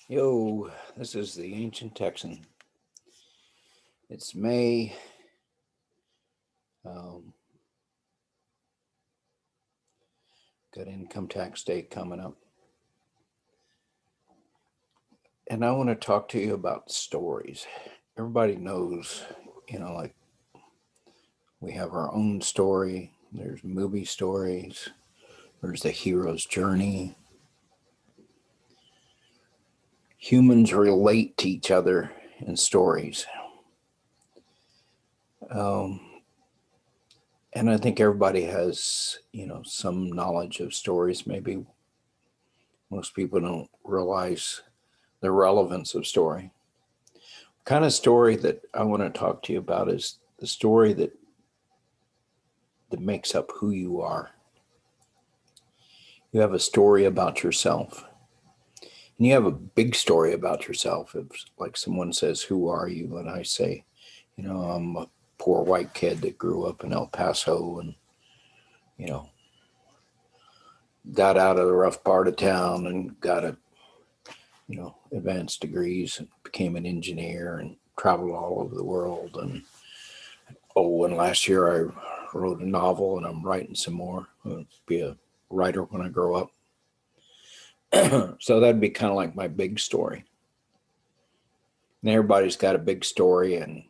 Yo, this is the Ancient Texan. It's May. Um, got income tax day coming up. And I want to talk to you about stories. Everybody knows, like we have our own story. There's movie stories, there's the hero's journey. Humans relate to each other in stories. Um, and I think everybody has, some knowledge of stories. Maybe most people don't realize the relevance of story. The kind of story that I want to talk to you about is the story that makes up who you are. You have a story about yourself, and you have a big story about yourself. If like someone says, "Who are you?" and I say, I'm a poor white kid that grew up in El Paso and you know got out of the rough part of town and got a advanced degrees and became an engineer and traveled all over the world. And last year I wrote a novel and I'm writing some more. I'll be a writer when I grow up. So that'd be kind of like my big story. And everybody's got a big story, and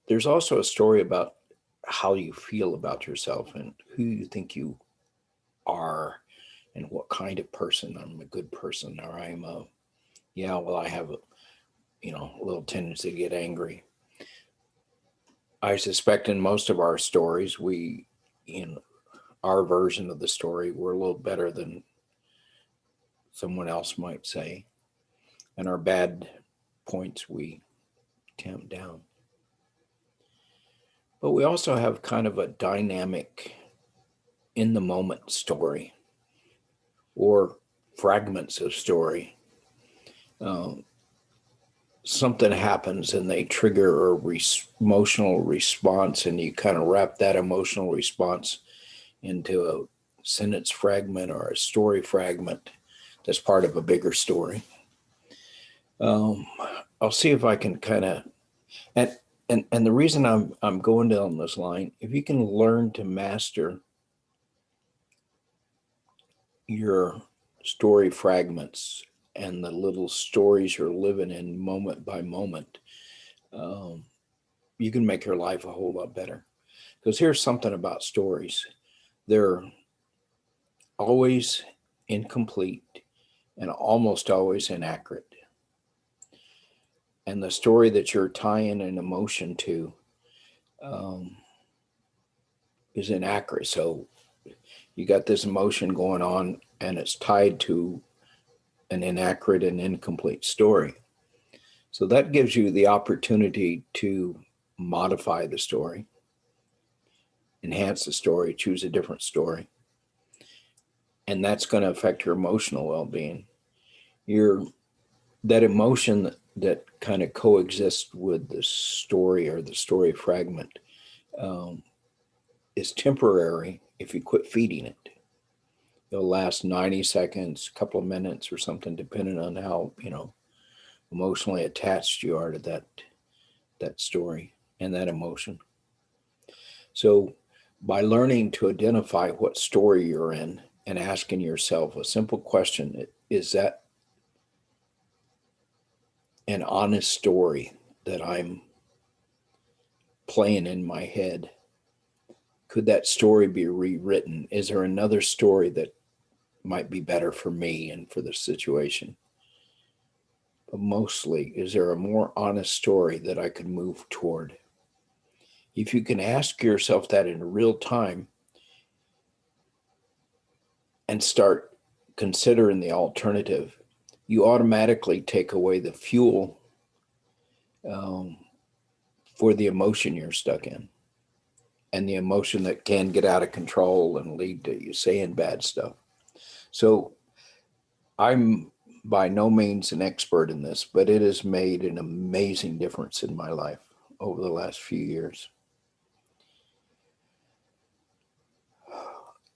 there's also a story about how you feel about yourself and who you think you are and what kind of person. I'm a good person, or I have a little tendency to get angry. I suspect in most of our stories, in our version of the story, we're a little better than someone else might say. And our bad points we tamp down. But we also have kind of a dynamic, in the moment story or fragments of story. Um, Something happens and they trigger emotional response, and you kind of wrap that emotional response into a sentence fragment or a story fragment that's part of a bigger story. Um, I'll see if I can kind of and and the reason I'm going down this line, if you can learn to master your story fragments and the little stories you're living in moment by moment, um, you can make your life a whole lot better. Because here's something about stories: they're always incomplete and almost always inaccurate. And the story that you're tying an emotion to um, is inaccurate. So you got this emotion going on, and it's tied to an inaccurate and incomplete story. So that gives you the opportunity to modify the story, enhance the story, choose a different story. And that's going to affect your emotional well being. Your That emotion that kind of coexists with the story or the story fragment um, is temporary if you quit feeding it. It'll last 90 seconds, a couple of minutes or something, depending on how, emotionally attached you are to that story and that emotion. So by learning to identify what story you're in and asking yourself a simple question, is that an honest story that I'm playing in my head? Could that story be rewritten? Is there another story that might be better for me and for the situation? But mostly, is there a more honest story that I could move toward? If you can ask yourself that in real time and start considering the alternative, you automatically take away the fuel um, for the emotion you're stuck in, and the emotion that can get out of control and lead to you saying bad stuff. So I'm by no means an expert in this, but it has made an amazing difference in my life over the last few years.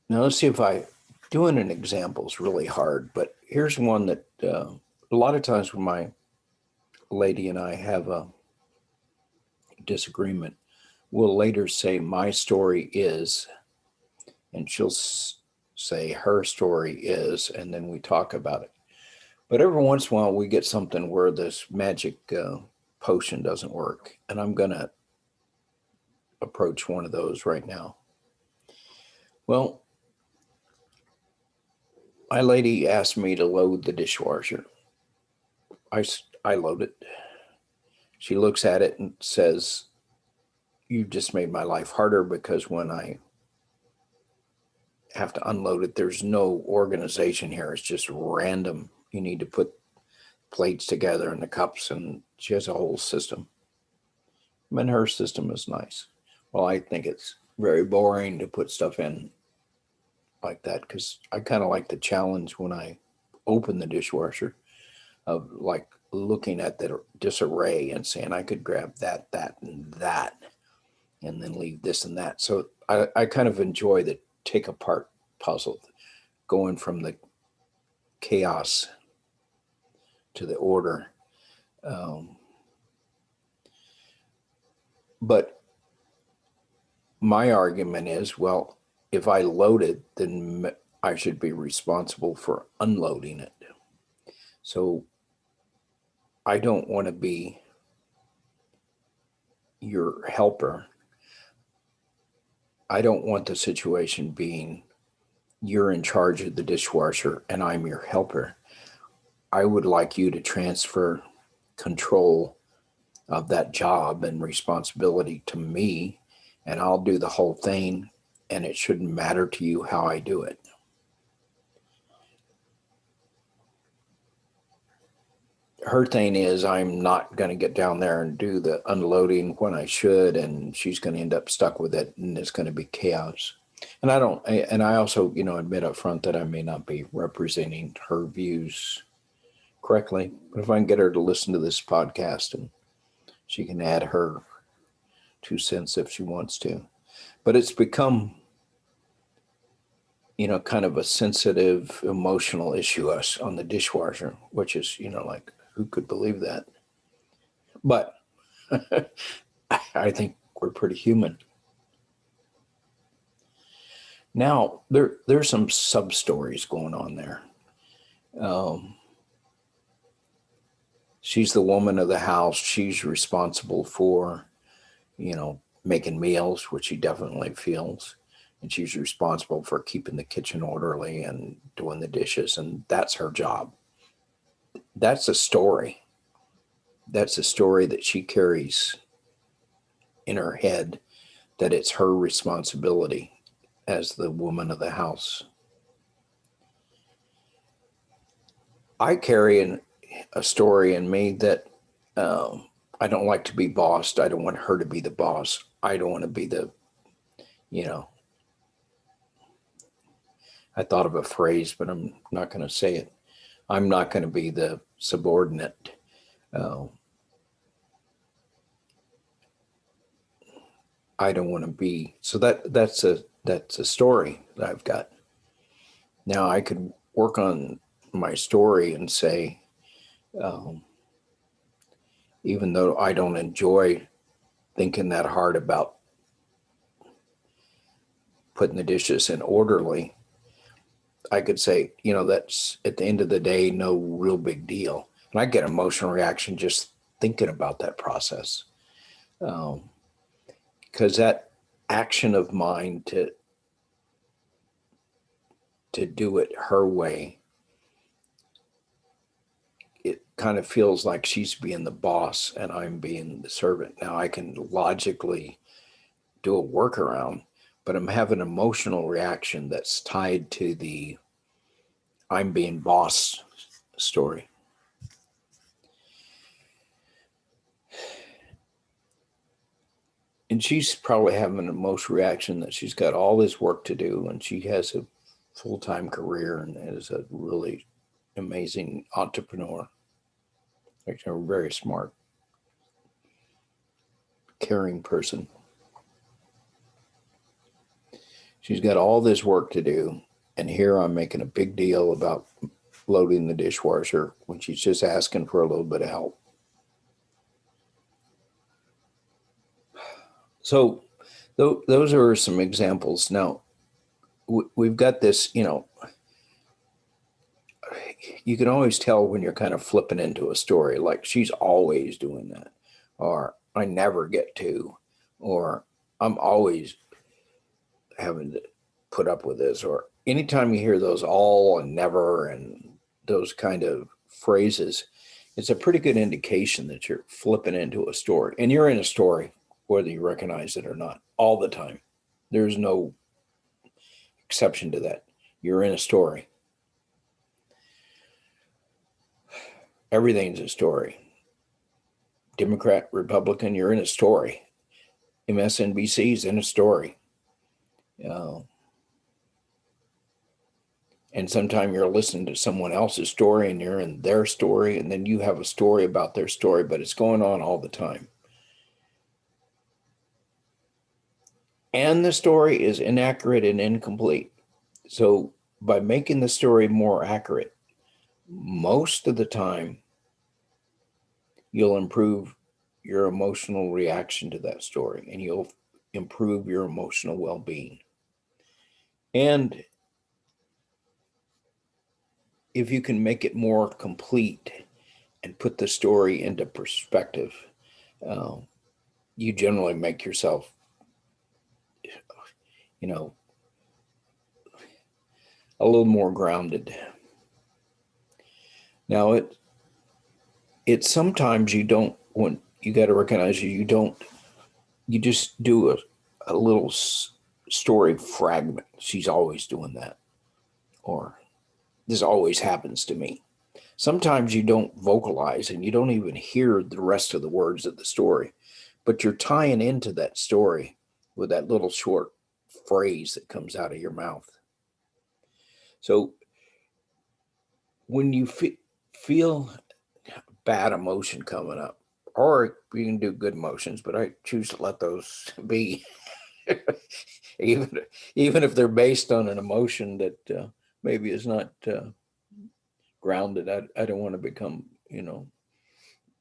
Now let's see if I doing an example is really hard, but here's one that a lot of times when my lady and I have a disagreement, we'll later say, my story is, and she'll say her story is, and then we talk about it. But every once in a while, we get something where this magic potion doesn't work. And I'm going to approach one of those right now. Well, my lady asked me to load the dishwasher. I load it. She looks at it and says, "You've just made my life harder, because when I have to unload it, there's no organization here. It's just random. You need to put plates together and the cups," and she has a whole system. I mean, her system is nice. Well, I think it's very boring to put stuff in like that, because I kind of like the challenge when I open the dishwasher of like looking at the disarray and saying I could grab that, and then leave this and that. So I kind of enjoy the take apart puzzle, going from the chaos to the order. But my argument is, well, if I load it, then I should be responsible for unloading it. So I don't want to be your helper. I don't want the situation being you're in charge of the dishwasher and I'm your helper. I would like you to transfer control of that job and responsibility to me, and I'll do the whole thing, and it shouldn't matter to you how I do it. Her thing is, I'm not going to get down there and do the unloading when I should, and she's going to end up stuck with it, and it's going to be chaos. And I also, admit up front that I may not be representing her views correctly, but if I can get her to listen to this podcast, and she can add her 2 cents if she wants to. But it's become, kind of a sensitive, emotional issue us on the dishwasher, which is, like, who could believe that? But I think we're pretty human. Now, there's some sub-stories going on there. She's the woman of the house. She's responsible for, making meals, which she definitely feels. And she's responsible for keeping the kitchen orderly and doing the dishes. And that's her job. That's a story. That's a story that she carries in her head, that it's her responsibility as the woman of the house. I carry a story in me that I don't like to be bossed. I don't want her to be the boss. I don't want to be the, I thought of a phrase, but I'm not going to say it. I'm not going to be the subordinate. I don't want to be. So that's a story that I've got. Now I could work on my story and say, even though I don't enjoy thinking that hard about putting the dishes in orderly, I could say, that's at the end of the day, no real big deal. And I get emotional reaction just thinking about that process. Because that action of mine to do it her way, it kind of feels like she's being the boss and I'm being the servant. Now I can logically do a workaround, but I'm having an emotional reaction that's tied to the I'm being boss story. And she's probably having an emotional reaction that she's got all this work to do, and she has a full-time career and is a really amazing entrepreneur. Actually, a very smart, caring person. She's got all this work to do, and here I'm making a big deal about loading the dishwasher when she's just asking for a little bit of help. So those are some examples. Now, we've got this, you can always tell when you're kind of flipping into a story, like she's always doing that, or I never get to, or I'm always having to put up with this, or anytime you hear those all and never and those kind of phrases, it's a pretty good indication that you're flipping into a story. And you're in a story, whether you recognize it or not, all the time. There's no exception to that. You're in a story. Everything's a story. Democrat, Republican, you're in a story. MSNBC's in a story. And sometimes you're listening to someone else's story and you're in their story, and then you have a story about their story, but it's going on all the time. And the story is inaccurate and incomplete. So by making the story more accurate, most of the time, you'll improve your emotional reaction to that story and you'll improve your emotional well-being. And if you can make it more complete and put the story into perspective, you generally make yourself, a little more grounded. Now, it sometimes you don't, when you got to recognize you just do a little story fragment. She's always doing that, or this always happens to me. Sometimes you don't vocalize and you don't even hear the rest of the words of the story, but you're tying into that story with that little short phrase that comes out of your mouth. So when you feel bad emotion coming up, or you can do good emotions, but I choose to let those be, even if they're based on an emotion that maybe is not grounded. I don't want to become,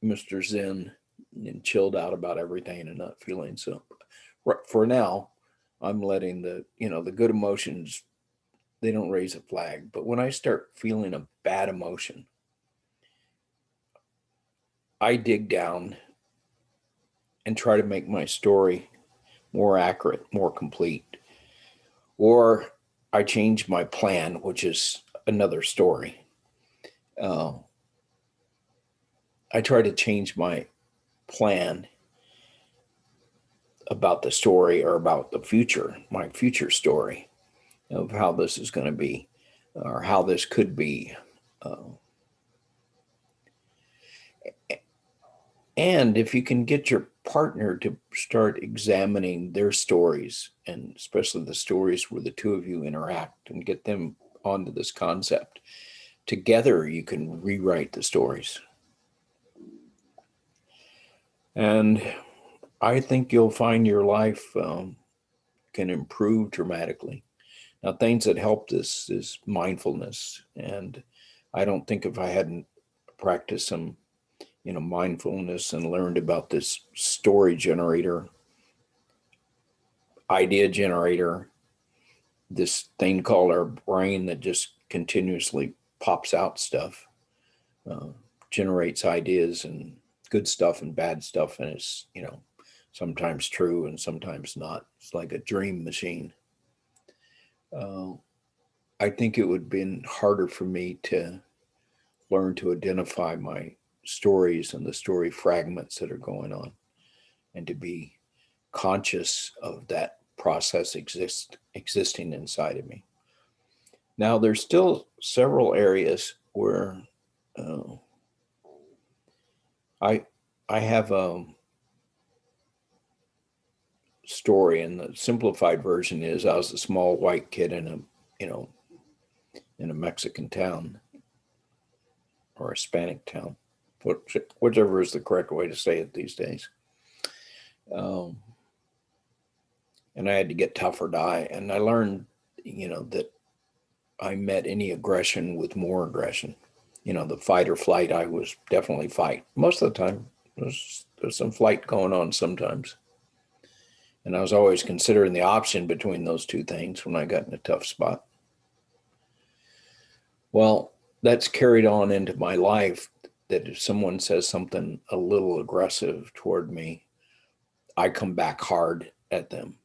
Mr. Zen and chilled out about everything and not feeling so. For now, I'm letting the good emotions, they don't raise a flag. But when I start feeling a bad emotion, I dig down and try to make my story more accurate, more complete. Or I change my plan, which is another story. I try to change my plan about the story or about the future, my future story of how this is going to be or how this could be. And if you can get your partner to start examining their stories, and especially the stories where the two of you interact, and get them onto this concept, together you can rewrite the stories. And I think you'll find your life can improve dramatically. Now, things that help this is mindfulness. And I don't think if I hadn't practiced some, mindfulness and learned about this story generator, idea generator, this thing called our brain that just continuously pops out stuff, generates ideas and good stuff and bad stuff. And it's, sometimes true and sometimes not. It's like a dream machine. I think it would have been harder for me to learn to identify my stories and the story fragments that are going on, and to be conscious of that process existing inside of me. Now, there's still several areas where I have a story, and the simplified version is I was a small white kid in a Mexican town or a Hispanic town, whichever is the correct way to say it these days. And I had to get tough or die. And I learned, that I met any aggression with more aggression. The fight or flight, I was definitely fight. Most of the time, there's some flight going on sometimes. And I was always considering the option between those two things when I got in a tough spot. Well, that's carried on into my life that if someone says something a little aggressive toward me, I come back hard at them.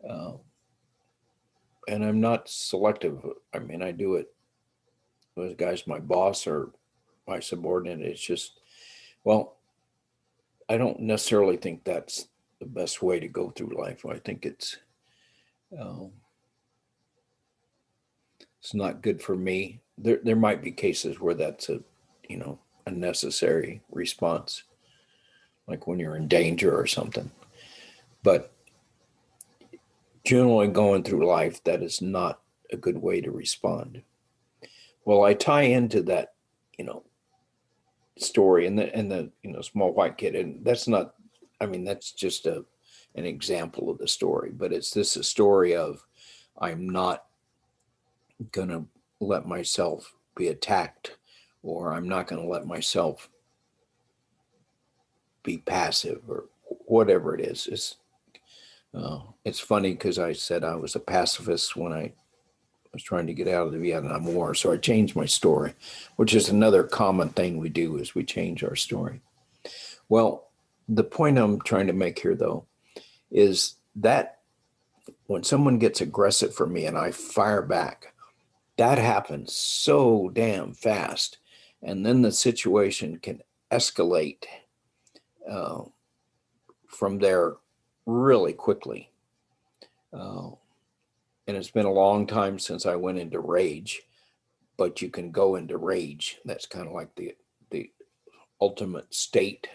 Uh, and I'm not selective. I mean, I do it with guys, my boss or my subordinate. It's just, well, I don't necessarily think that's the best way to go through life. I think um, it's not good for me. There might be cases where that's a necessary response, like when you're in danger or something. But generally going through life, that is not a good way to respond. Well, I tie into that, you know, story and the small white kid, and that's not. I mean, that's just an example of the story, but it's this a story of I'm not gonna let myself be attacked, or I'm not gonna let myself be passive, or whatever it is. It's funny because I said I was a pacifist when I was trying to get out of the Vietnam War. So I changed my story, which is another common thing we do is we change our story. Well, the point I'm trying to make here though is that when someone gets aggressive for me and I fire back, that happens so damn fast. And then the situation can escalate uh, from there really quickly. Uh, and it's been a long time since I went into rage, but you can go into rage. That's kind of like the ultimate state,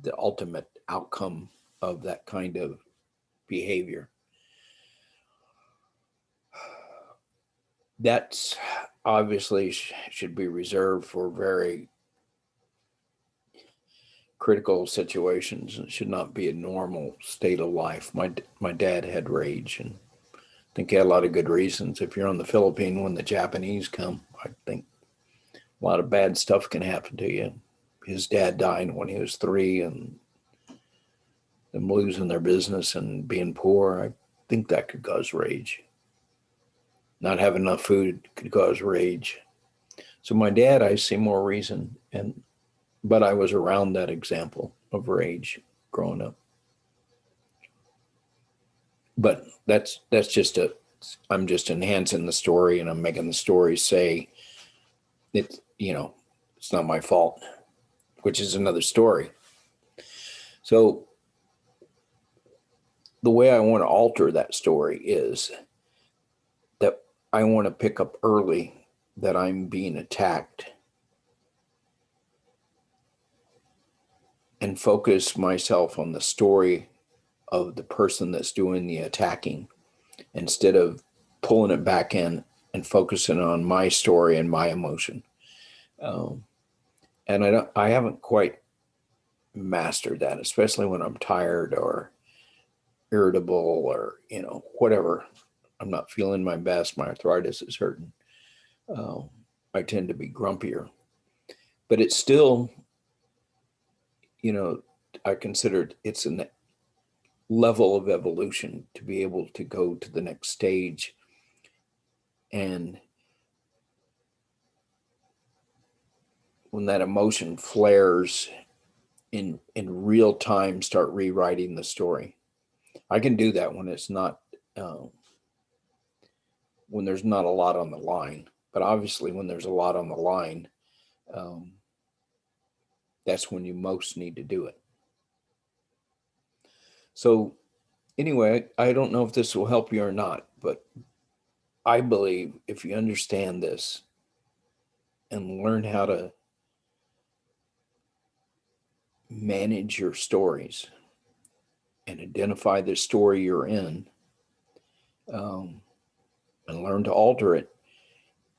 the ultimate outcome of that kind of behavior. That's obviously should be reserved for very critical situations. It should not be a normal state of life. My dad had rage, and I think he had a lot of good reasons. If you're on the Philippines when the Japanese come, I think a lot of bad stuff can happen to you. His dad died when he was 3, and them losing their business and being poor, I think that could cause rage. Not having enough food could cause rage. So my dad, I see more reason, and but I was around that example of rage growing up. But that's just a I'm just enhancing the story, and I'm making the story say it's not my fault, which is another story. So the way I want to alter that story is that I want to pick up early that I'm being attacked and focus myself on the story of the person that's doing the attacking instead of pulling it back in and focusing on my story and my emotion. Um, and I haven't quite mastered that, especially when I'm tired or irritable or whatever. I'm not feeling my best. My arthritis is hurting. Uh, I tend to be grumpier, but it's still, you know, I consider it's a level of evolution to be able to go to the next stage and when that emotion flares in real time start rewriting the story. I can do that when it's not uh, when there's not a lot on the line, but obviously when there's a lot on the line, um, that's when you most need to do it. So anyway, I don't know if this will help you or not, but I believe if you understand this and learn how to manage your stories and identify the story you're in, um, and learn to alter it,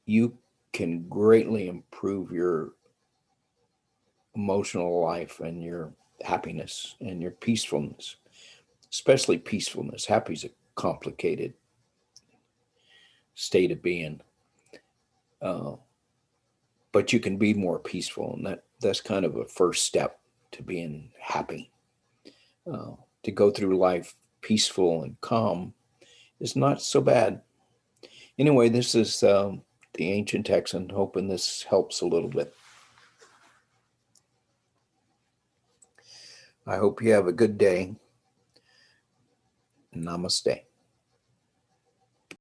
you can greatly improve your emotional life and your happiness and your peacefulness, especially peacefulness. Happy is a complicated state of being. uh, but you can be more peaceful, and that's kind of a first step to being happy. To go through life peaceful and calm is not so bad. Anyway, this is the Ancient Texan, hoping this helps a little bit. I hope you have a good day. Namaste.